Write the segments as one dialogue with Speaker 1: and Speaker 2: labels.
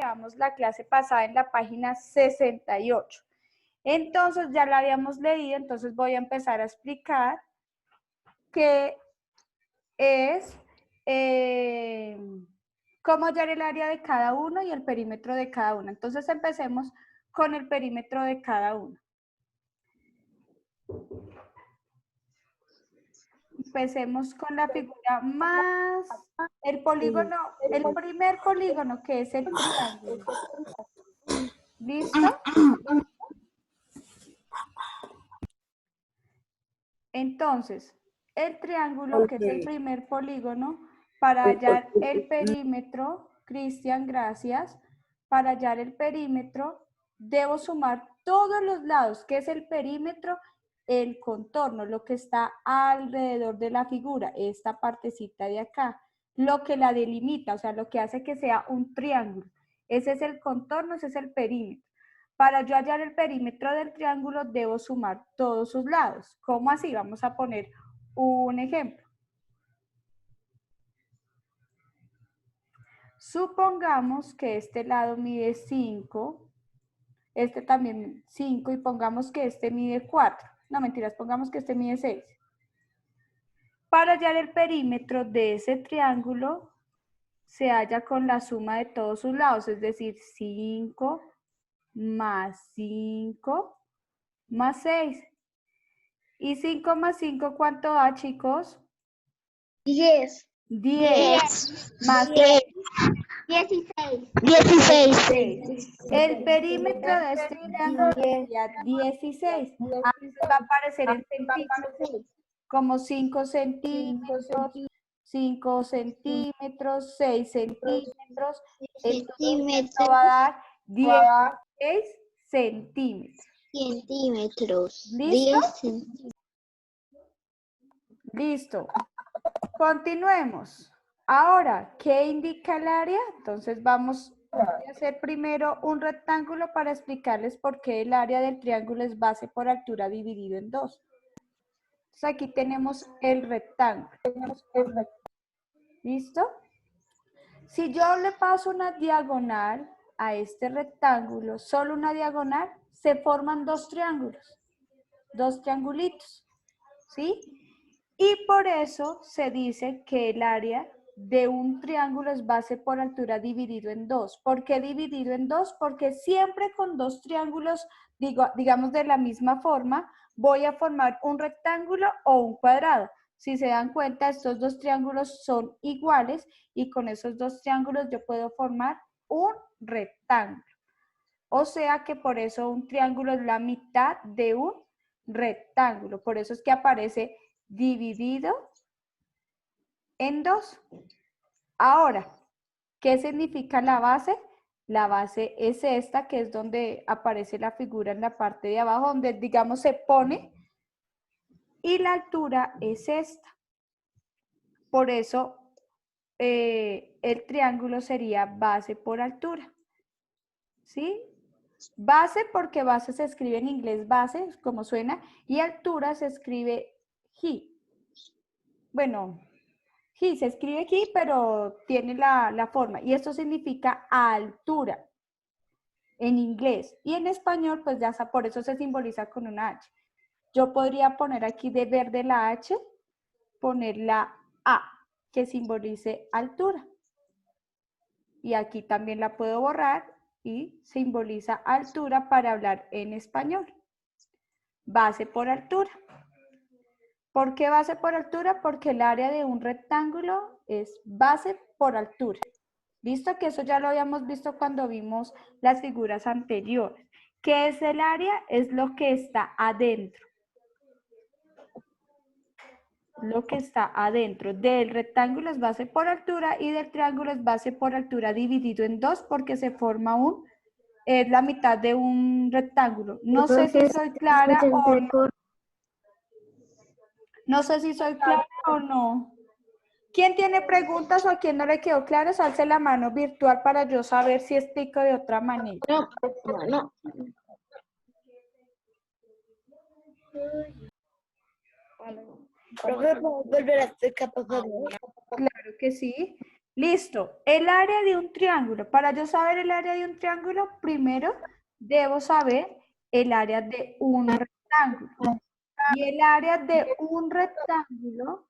Speaker 1: quedamos la clase pasada en la página 68. Entonces ya la habíamos leído, entonces voy a empezar a explicar qué es, cómo hallar el área de cada uno y el perímetro de cada uno. Entonces empecemos con el perímetro de cada uno. Empecemos con la figura más, el polígono, el primer polígono que es el triángulo. ¿Listo? Entonces, el triángulo, que es el primer polígono, para hallar el perímetro, Cristian, gracias, para hallar el perímetro, debo sumar todos los lados. ¿Qué es el perímetro? El contorno, lo que está alrededor de la figura, esta partecita de acá, lo que la delimita, o sea, lo que hace que sea un triángulo. Ese es el contorno, ese es el perímetro. Para yo hallar el perímetro del triángulo, debo sumar todos sus lados. ¿Cómo así? Vamos a poner un ejemplo. Supongamos que este lado mide 5, este también 5 y pongamos que este mide 4. No, mentiras, pongamos que este mide 6. Para hallar el perímetro de ese triángulo, se halla con la suma de todos sus lados, es decir, 5 más 5 más 6. ¿Y 5 más 5 cuánto da, chicos?
Speaker 2: 10.
Speaker 1: 10. Más
Speaker 2: 10.
Speaker 1: 16.
Speaker 2: 16.
Speaker 1: El perímetro de este triángulo sería 16. Aquí va a aparecer en centímetros, como 5 centímetros, 5 centímetros, 6 centímetros. Entonces esto va a dar 16 centímetros.
Speaker 2: Centímetros.
Speaker 1: ¿Listo?
Speaker 2: 10 centímetros.
Speaker 1: Listo. Continuemos. Ahora, ¿qué indica el área? Entonces vamos a hacer primero un rectángulo para explicarles por qué el área del triángulo es base por altura dividido en 2. Entonces aquí tenemos el rectángulo. ¿Listo? Si yo le paso una diagonal a este rectángulo, solo una diagonal, se forman dos triángulos, dos triangulitos, ¿sí? Y por eso se dice que el área de un triángulo es base por altura dividido en 2. ¿Por qué dividido en 2? Porque siempre con dos triángulos, digamos de la misma forma, voy a formar un rectángulo o un cuadrado. Si se dan cuenta, estos dos triángulos son iguales y con esos dos triángulos yo puedo formar un rectángulo. O sea que por eso un triángulo es la mitad de un rectángulo. Por eso es que aparece dividido en 2. Ahora, ¿qué significa la base? La base es esta, que es donde aparece la figura en la parte de abajo, donde digamos se pone, y la altura es esta. Por eso el triángulo sería base por altura. ¿Sí? Base porque base se escribe en inglés base, como suena, y altura se escribe hi. Bueno, hi se escribe hi, pero tiene la forma. Y esto significa altura en inglés. Y en español, pues ya por eso se simboliza con una H. Yo podría poner aquí de verde la H, poner la A, que simbolice altura. Y aquí también la puedo borrar y simboliza altura para hablar en español. Base por altura. ¿Por qué base por altura? Porque el área de un rectángulo es base por altura. ¿Listo? Que eso ya lo habíamos visto cuando vimos las figuras anteriores. ¿Qué es el área? Es lo que está adentro. Lo que está adentro del rectángulo es base por altura y del triángulo es base por altura dividido en 2 porque se forma es la mitad de un rectángulo. No sé si soy clara o no. No sé si soy clara o no. ¿Quién tiene preguntas o a quién no le quedó claro? Alce la mano virtual para yo saber si explico de otra manera.
Speaker 2: No. Profe, ¿puedo volver a explicar, por favor?
Speaker 1: Claro que sí. Listo. El área de un triángulo. Para yo saber el área de un triángulo, primero debo saber el área de un rectángulo. Y el área de un rectángulo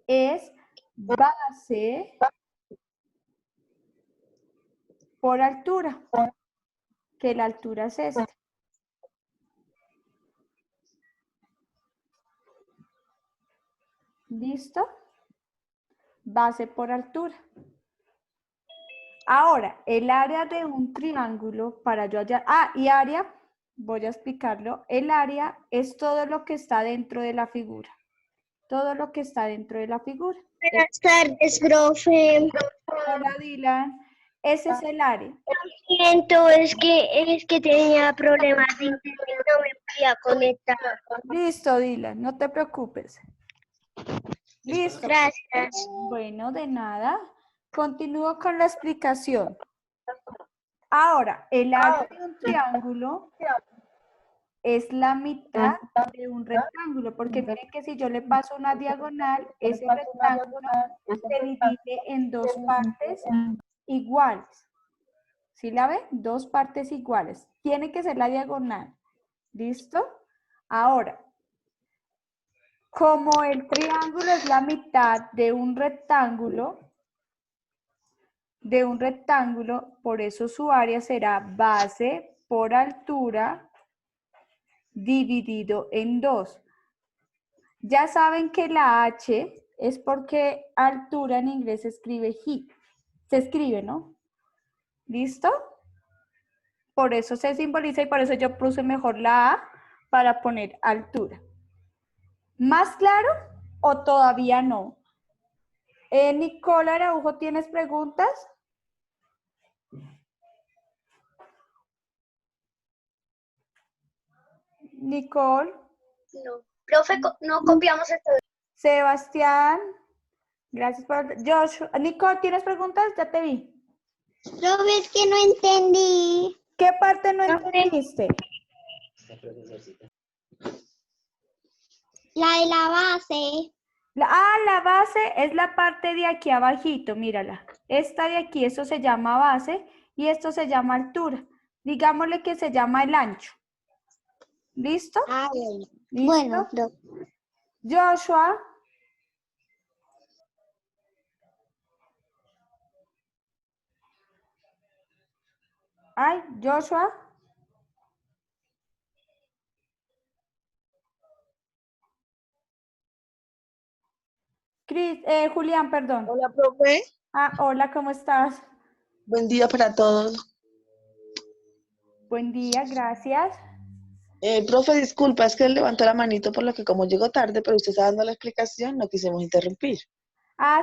Speaker 1: es base por altura, que la altura es esta. ¿Listo? Base por altura. Ahora, el área de un triángulo, para yo hallar... y área, voy a explicarlo. El área es todo lo que está dentro de la figura. Todo lo que está dentro de la figura.
Speaker 2: Buenas tardes, profe.
Speaker 1: Hola, Dylan. Ese es el área.
Speaker 2: Siento, es que tenía problemas de internet, no me podía conectar.
Speaker 1: Listo, Dylan, no te preocupes. Listo.
Speaker 2: Gracias.
Speaker 1: Bueno, de nada. Continúo con la explicación. Ahora, el área de un triángulo es la mitad de un rectángulo, porque miren que si yo le paso una diagonal, ese rectángulo se divide en dos partes iguales. ¿Sí la ven? Dos partes iguales. Tiene que ser la diagonal. ¿Listo? Ahora, como el triángulo es la mitad de un rectángulo, por eso su área será base por altura dividido en 2. Ya saben que la H es porque altura en inglés se escribe hi. Se escribe, ¿no? ¿Listo? Por eso se simboliza y por eso yo puse mejor la A para poner altura. ¿Más claro o todavía no? Nicole Araujo, ¿tienes preguntas? Nicole.
Speaker 2: No. Profe, no copiamos esto.
Speaker 1: Sebastián. Gracias por... Joshua. Nicole, ¿tienes preguntas? Ya te vi.
Speaker 2: Profe, es que no entendí.
Speaker 1: ¿Qué parte no entendiste?
Speaker 2: La de la base.
Speaker 1: La base es la parte de aquí abajito, mírala. Esta de aquí, esto se llama base y esto se llama altura. Digámosle que se llama el ancho. ¿Listo?
Speaker 2: Ah, bueno.
Speaker 1: ¿Listo?
Speaker 2: Bueno, profe.
Speaker 1: Joshua. Ay, Joshua. Julián, perdón.
Speaker 3: Hola, profe.
Speaker 1: Hola, ¿cómo estás?
Speaker 3: Buen día para todos.
Speaker 1: Buen día, gracias.
Speaker 3: Profe, disculpa, es que él levantó la manito por lo que como llegó tarde, pero usted está dando la explicación, no quisimos interrumpir.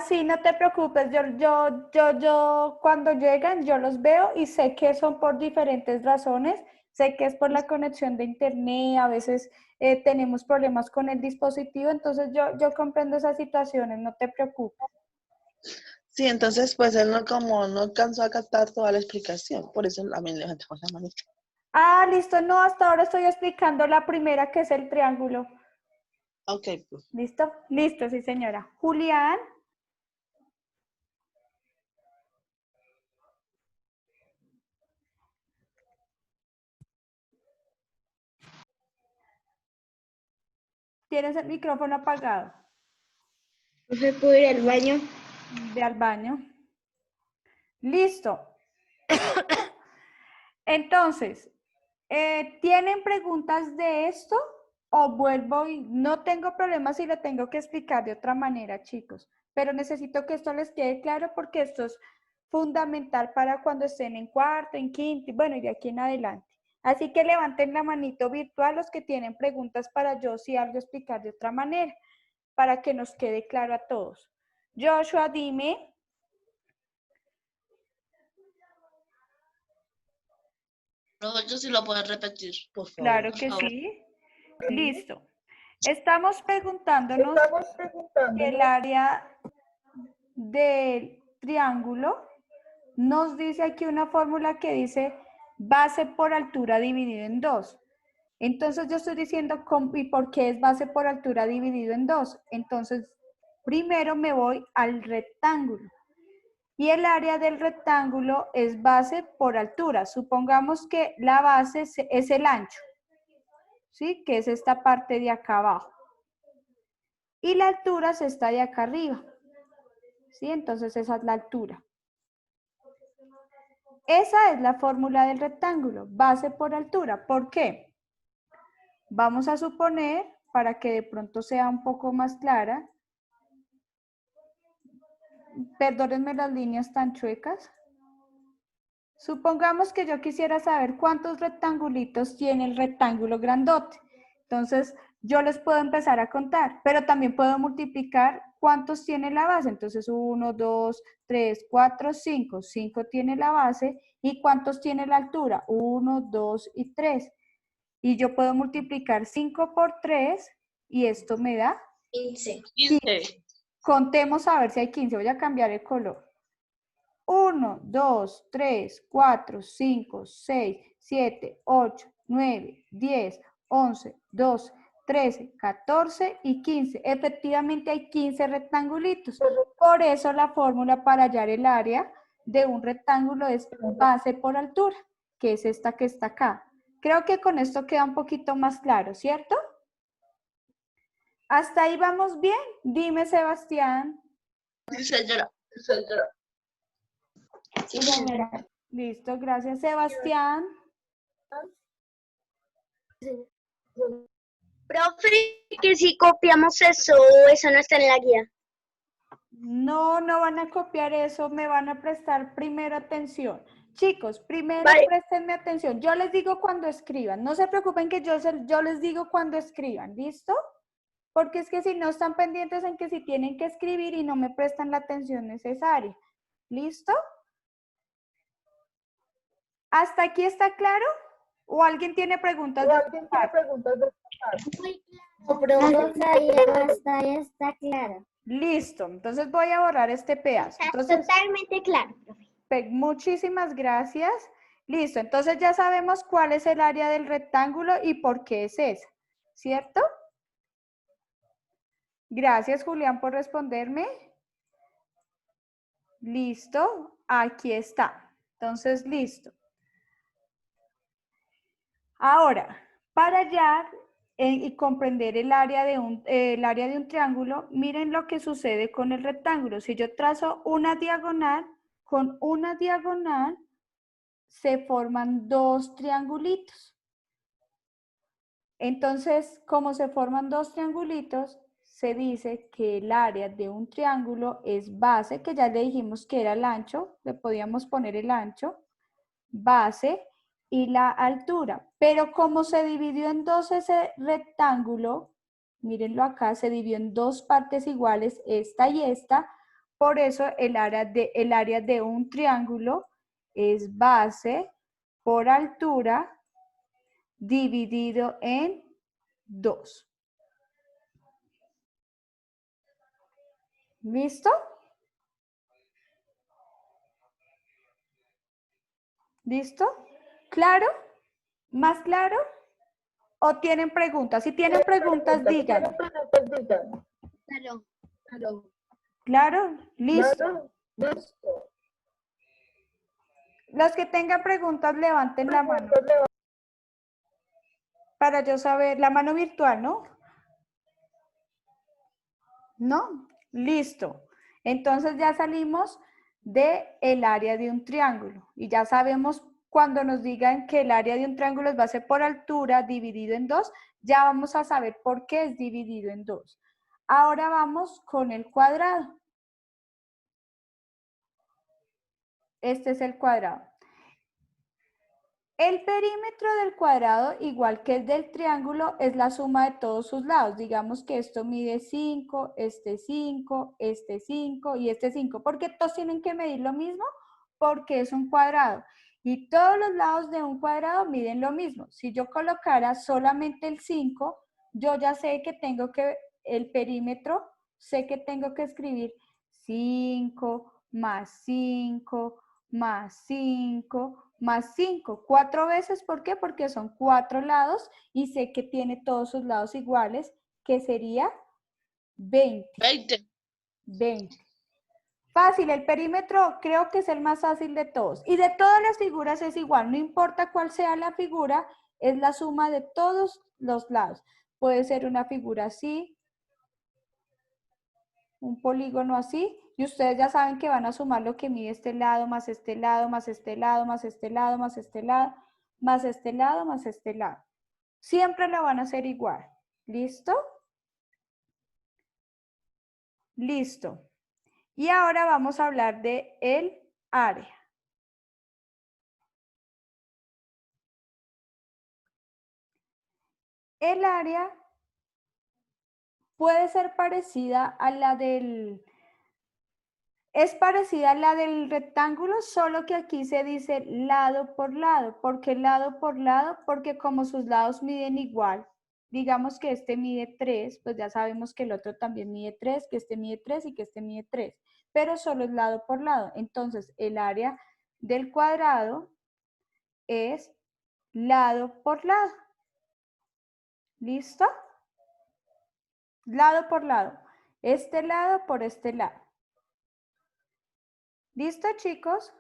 Speaker 1: Sí, no te preocupes. Yo, cuando llegan, yo los veo y sé que son por diferentes razones. Sé que es por la conexión de internet, a veces tenemos problemas con el dispositivo, entonces yo comprendo esas situaciones, no te preocupes.
Speaker 3: Sí, entonces pues él como no alcanzó a captar toda la explicación, por eso también levantamos la manito.
Speaker 1: Listo, no, hasta ahora estoy explicando la primera, que es el triángulo.
Speaker 3: Ok, pues.
Speaker 1: ¿Listo? Listo, sí, señora. Julián. Tienes el micrófono apagado.
Speaker 2: Profe, ¿puedo ir al baño?
Speaker 1: Ve al baño. Listo. Entonces, ¿tienen preguntas de esto? O vuelvo y no tengo problema si lo tengo que explicar de otra manera, chicos. Pero necesito que esto les quede claro porque esto es fundamental para cuando estén en cuarto, en quinto, bueno, y de aquí en adelante. Así que levanten la manito virtual los que tienen preguntas para yo si algo explicar de otra manera, para que nos quede claro a todos. Joshua, dime.
Speaker 3: Profe, yo sí lo puedo repetir, por favor.
Speaker 1: Claro que sí. Listo. Estamos preguntándonos el área del triángulo. Nos dice aquí una fórmula que dice base por altura dividido en 2. Entonces yo estoy diciendo, ¿y por qué es base por altura dividido en 2? Entonces, primero me voy al rectángulo. Y el área del rectángulo es base por altura. Supongamos que la base es el ancho, ¿sí? Que es esta parte de acá abajo. Y la altura se está de acá arriba, ¿sí? Entonces esa es la altura. Esa es la fórmula del rectángulo, base por altura. ¿Por qué? Vamos a suponer, para que de pronto sea un poco más clara, perdónenme las líneas tan chuecas. Supongamos que yo quisiera saber cuántos rectangulitos tiene el rectángulo grandote. Entonces, yo les puedo empezar a contar, pero también puedo multiplicar cuántos tiene la base. Entonces, 1, 2, 3, 4, 5. 5 tiene la base. ¿Y cuántos tiene la altura? 1, 2 y 3. Y yo puedo multiplicar 5 por 3 y esto me da
Speaker 2: 15.
Speaker 3: 15.
Speaker 1: Contemos a ver si hay 15. Voy a cambiar el color. 1, 2, 3, 4, 5, 6, 7, 8, 9, 10, 11, 12, 13, 14 y 15. Efectivamente hay 15 rectangulitos. Por eso la fórmula para hallar el área de un rectángulo es base por altura, que es esta que está acá. Creo que con esto queda un poquito más claro, ¿cierto? ¿Hasta ahí vamos bien? Dime, Sebastián.
Speaker 3: Sí, señora.
Speaker 2: Sí, señora.
Speaker 1: Listo, gracias, Sebastián.
Speaker 2: Profe, que si copiamos eso no está en la guía.
Speaker 1: No, no van a copiar eso, me van a prestar primero atención. Chicos, primero
Speaker 2: Vale.
Speaker 1: préstenme atención. Yo les digo cuando escriban. No se preocupen que yo les digo cuando escriban, ¿listo? Porque es que si no están pendientes en que si tienen que escribir y no me prestan la atención necesaria. ¿Listo? ¿Hasta aquí está claro? ¿O alguien tiene preguntas?
Speaker 2: Muy claro, profe, hasta ahí está claro.
Speaker 1: Listo, entonces voy a borrar este pedazo. Entonces,
Speaker 2: Totalmente claro, profe.
Speaker 1: muchísimas gracias. Listo, entonces ya sabemos cuál es el área del rectángulo y por qué es esa, ¿cierto? Gracias, Julián, por responderme. Listo, aquí está. Entonces, listo. Ahora, para hallar y comprender el área de un triángulo, miren lo que sucede con el rectángulo. Si yo trazo una diagonal, con una diagonal se forman dos triangulitos. Entonces, como se forman dos triangulitos, se dice que el área de un triángulo es base, que ya le dijimos que era el ancho, le podíamos poner el ancho, base y la altura. Pero como se dividió en dos ese rectángulo, mírenlo acá, se dividió en dos partes iguales, esta y esta, por eso el área de un triángulo es base por altura dividido en 2. ¿Listo? ¿Listo? ¿Claro? ¿Más claro? ¿O tienen preguntas? Si tienen preguntas, digan.
Speaker 2: Claro.
Speaker 1: ¿Claro? ¿Listo? Los que tengan preguntas, levanten la mano. Para yo saber, la mano virtual, ¿no? ¿No? Listo. Entonces ya salimos del área de un triángulo y ya sabemos cuando nos digan que el área de un triángulo es base por altura dividido en 2, ya vamos a saber por qué es dividido en 2. Ahora vamos con el cuadrado. Este es el cuadrado. El perímetro del cuadrado, igual que el del triángulo, es la suma de todos sus lados. Digamos que esto mide 5, este 5, este 5 y este 5. ¿Por qué todos tienen que medir lo mismo? Porque es un cuadrado. Y todos los lados de un cuadrado miden lo mismo. Si yo colocara solamente el 5, yo ya sé que tengo que, el perímetro, sé que tengo que escribir 5 más 5 más 5 más 5, 4 veces, ¿por qué? Porque son 4 lados y sé que tiene todos sus lados iguales, que sería 20.
Speaker 3: 20.
Speaker 1: 20. Fácil, el perímetro creo que es el más fácil de todos. Y de todas las figuras es igual, no importa cuál sea la figura, es la suma de todos los lados. Puede ser una figura así, un polígono así, y ustedes ya saben que van a sumar lo que mide este lado, más este lado, más este lado, más este lado, más este lado, más este lado, más este lado. Siempre la van a hacer igual. ¿Listo? Listo. Y ahora vamos a hablar de el área. El área puede ser parecida a la del... Es parecida a la del rectángulo, solo que aquí se dice lado por lado. ¿Por qué lado por lado? Porque como sus lados miden igual, digamos que este mide 3, pues ya sabemos que el otro también mide 3, que este mide 3 y que este mide 3, pero solo es lado por lado. Entonces, el área del cuadrado es lado por lado. ¿Listo? Lado por lado. Este lado por este lado. ¿Listo, chicos?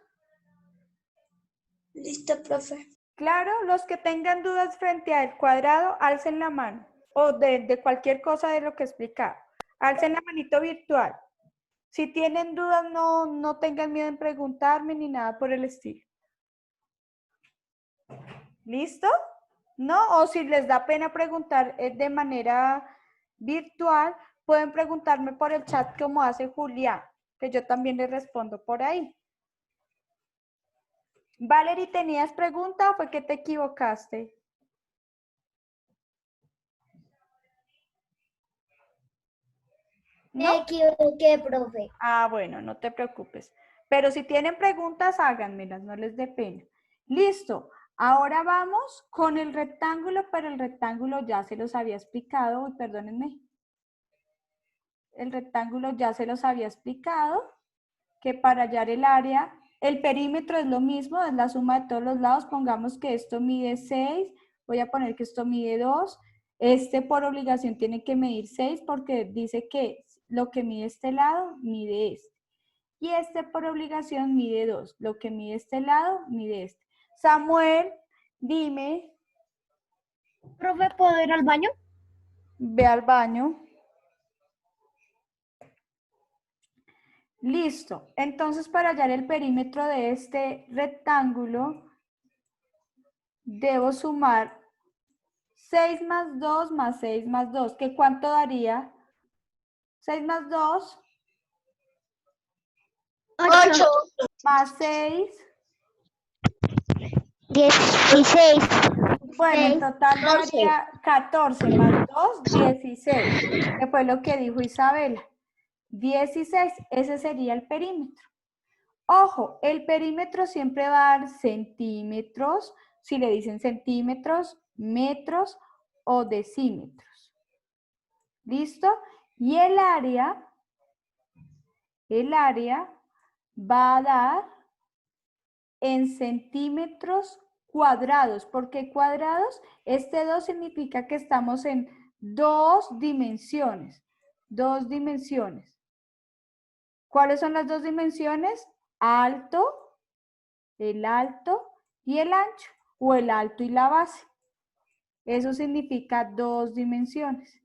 Speaker 2: Listo, profe.
Speaker 1: Claro, los que tengan dudas frente al cuadrado, alcen la mano. O de cualquier cosa de lo que explicar. Alcen la manito virtual. Si tienen dudas, no tengan miedo en preguntarme ni nada por el estilo. ¿Listo? ¿No? O si les da pena preguntar de manera virtual, pueden preguntarme por el chat como hace Julián, que yo también les respondo por ahí. Valerie, ¿tenías pregunta o fue que te equivocaste? ¿No?
Speaker 2: Me equivoqué, profe.
Speaker 1: Ah, bueno, no te preocupes. Pero si tienen preguntas, háganmelas, no les dé pena. Listo. Ahora vamos con el rectángulo, pero el rectángulo ya se los había explicado. Uy, perdónenme. El rectángulo ya se los había explicado, que para hallar el área, el perímetro es lo mismo, es la suma de todos los lados. Pongamos que esto mide 6, voy a poner que esto mide 2. Este por obligación tiene que medir 6 porque dice que lo que mide este lado, mide este. Y este por obligación mide 2. Lo que mide este lado, mide este. Samuel, dime.
Speaker 2: Profe, ¿puedo ir al baño?
Speaker 1: Ve al baño. Listo. Entonces, para hallar el perímetro de este rectángulo, debo sumar 6 más 2 más 6 más 2. ¿Qué cuánto daría? 6 más 2
Speaker 2: 8.
Speaker 1: más 6.
Speaker 2: 16.
Speaker 1: Bueno, en total daría 14 más 2, 16. Que fue lo que dijo Isabela. 16, ese sería el perímetro. Ojo, el perímetro siempre va a dar centímetros, si le dicen centímetros, metros o decímetros. ¿Listo? Y el área va a dar en centímetros cuadrados. ¿Por qué cuadrados? Este 2 significa que estamos en 2 dimensiones. 2 dimensiones. ¿Cuáles son las 2 dimensiones? Alto, el alto y el ancho, o el alto y la base. Eso significa 2 dimensiones.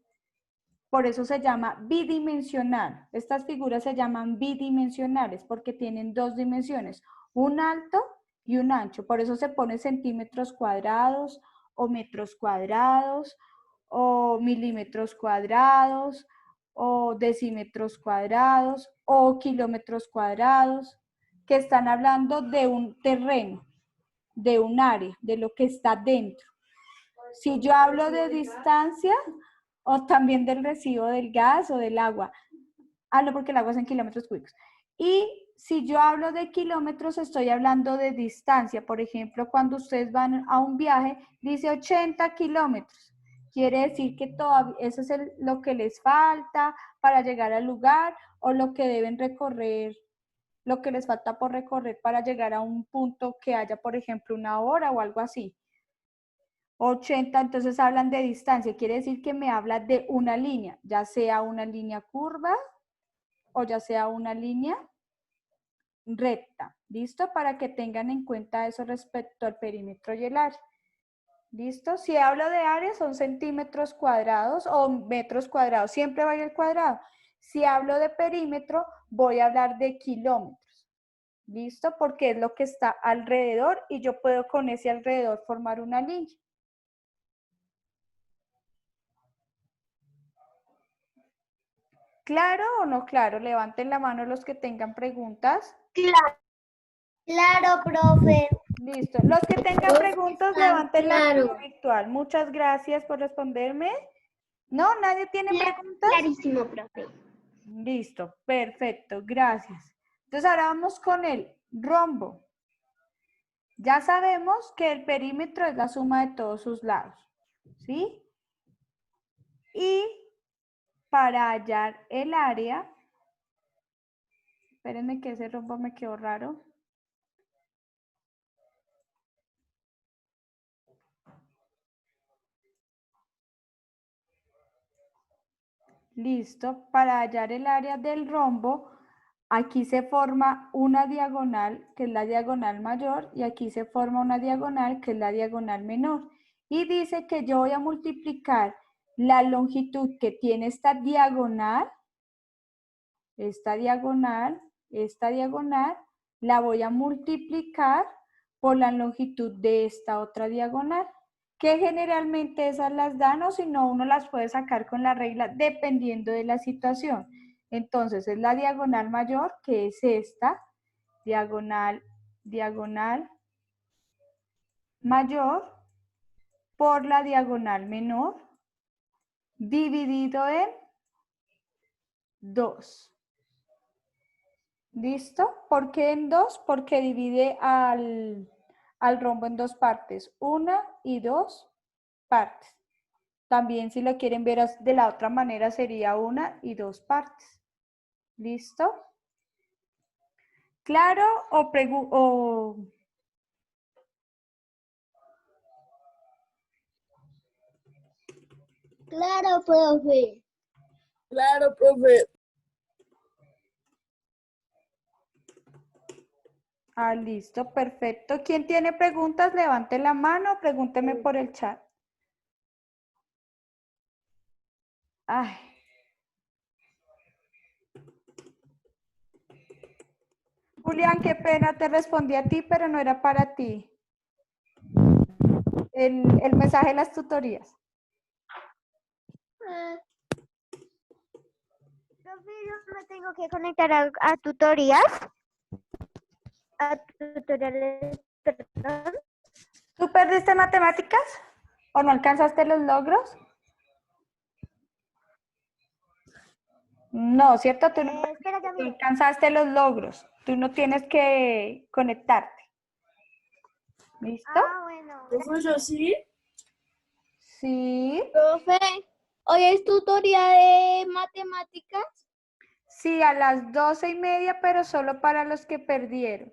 Speaker 1: Por eso se llama bidimensional. Estas figuras se llaman bidimensionales porque tienen 2 dimensiones, un alto y un ancho. Por eso se pone centímetros cuadrados o metros cuadrados o milímetros cuadrados o decímetros cuadrados o kilómetros cuadrados, que están hablando de un terreno, de un área, de lo que está dentro. Si yo hablo de distancia o también del recibo del gas o del agua, hablo porque el agua es en kilómetros cúbicos. Y si yo hablo de kilómetros, estoy hablando de distancia. Por ejemplo, cuando ustedes van a un viaje, dice 80 kilómetros. Quiere decir que todavía eso es lo que les falta para llegar al lugar o lo que deben recorrer, lo que les falta por recorrer para llegar a un punto que haya, por ejemplo, una hora o algo así. 80, entonces hablan de distancia, quiere decir que me habla de una línea, ya sea una línea curva o ya sea una línea recta. ¿Listo? Para que tengan en cuenta eso respecto al perímetro y el área. ¿Listo? Si hablo de área son centímetros cuadrados o metros cuadrados. Siempre va a ir el cuadrado. Si hablo de perímetro, voy a hablar de kilómetros. ¿Listo? Porque es lo que está alrededor y yo puedo con ese alrededor formar una línea. ¿Claro o no claro? Levanten la mano los que tengan preguntas.
Speaker 2: Claro. Claro, profe.
Speaker 1: Listo. Los que tengan preguntas, levanten la mano virtual. Muchas gracias por responderme. ¿No? ¿Nadie tiene preguntas?
Speaker 2: Clarísimo, profe.
Speaker 1: Listo. Perfecto. Gracias. Entonces ahora vamos con el rombo. Ya sabemos que el perímetro es la suma de todos sus lados. ¿Sí? Y para hallar el área, espérenme que ese rombo me quedó raro. Listo. Para hallar el área del rombo, aquí se forma una diagonal, que es la diagonal mayor, y aquí se forma una diagonal, que es la diagonal menor. Y dice que yo voy a multiplicar la longitud que tiene esta diagonal, la voy a multiplicar por la longitud de esta otra diagonal, que generalmente esas las dan o si no uno las puede sacar con la regla dependiendo de la situación. Entonces es la diagonal mayor, que es esta, diagonal mayor por la diagonal menor, dividido en 2. ¿Listo? ¿Por qué en 2? Porque divide al rombo en 2 partes, 1 y 2 partes. También si lo quieren ver de la otra manera sería 1 y 2 partes. ¿Listo? ¿Claro o
Speaker 2: Claro, profe.
Speaker 3: Claro, profe.
Speaker 1: listo, perfecto. ¿Quién tiene preguntas? Levante la mano o pregúnteme por el chat. Ay. Julián, qué pena, te respondí a ti, pero no era para ti. El mensaje de las tutorías.
Speaker 2: Profe, yo me tengo que conectar a tutorías. A tutoriales, perdón.
Speaker 1: ¿Tú perdiste matemáticas? ¿O no alcanzaste los logros? No, ¿cierto? Tú no
Speaker 2: Espera, ya
Speaker 1: tú
Speaker 2: mire.
Speaker 1: alcanzaste los logros. Tú no tienes que conectarte. ¿Listo?
Speaker 2: Ah, bueno.
Speaker 3: Profesor, sí.
Speaker 1: Sí.
Speaker 2: Profe, hoy es tutoría de matemáticas.
Speaker 1: Sí, a las 12:30, pero solo para los que perdieron.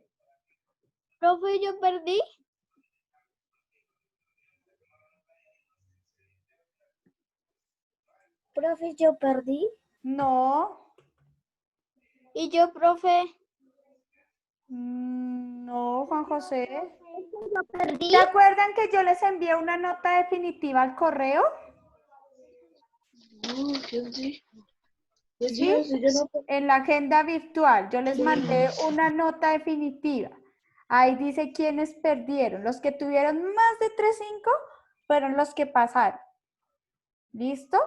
Speaker 2: Profe, yo perdí. Profe, yo perdí.
Speaker 1: No.
Speaker 2: ¿Y yo, profe?
Speaker 1: No, Juan José.
Speaker 2: Yo perdí.
Speaker 1: ¿Se acuerdan que yo les envié una nota definitiva al correo?
Speaker 3: No, ¿quién dijo?
Speaker 1: Sí, en la agenda virtual. Yo les mandé una nota definitiva. Ahí dice quiénes perdieron. Los que tuvieron más de 3.5 fueron los que pasaron. ¿Listo?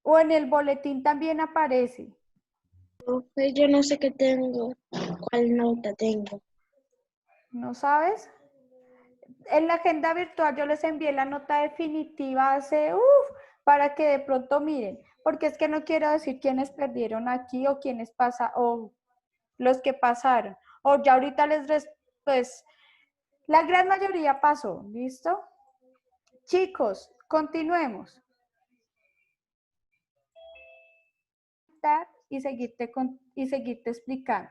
Speaker 1: O en el boletín también aparece.
Speaker 2: Profe, yo no sé qué tengo. ¿Cuál nota tengo?
Speaker 1: ¿No sabes? En la agenda virtual yo les envié la nota definitiva hace, para que de pronto miren, porque es que no quiero decir quiénes perdieron aquí o quiénes pasaron, o los que pasaron. O ya ahorita pues, la gran mayoría pasó, ¿listo? Chicos, continuemos. Y seguirte explicando.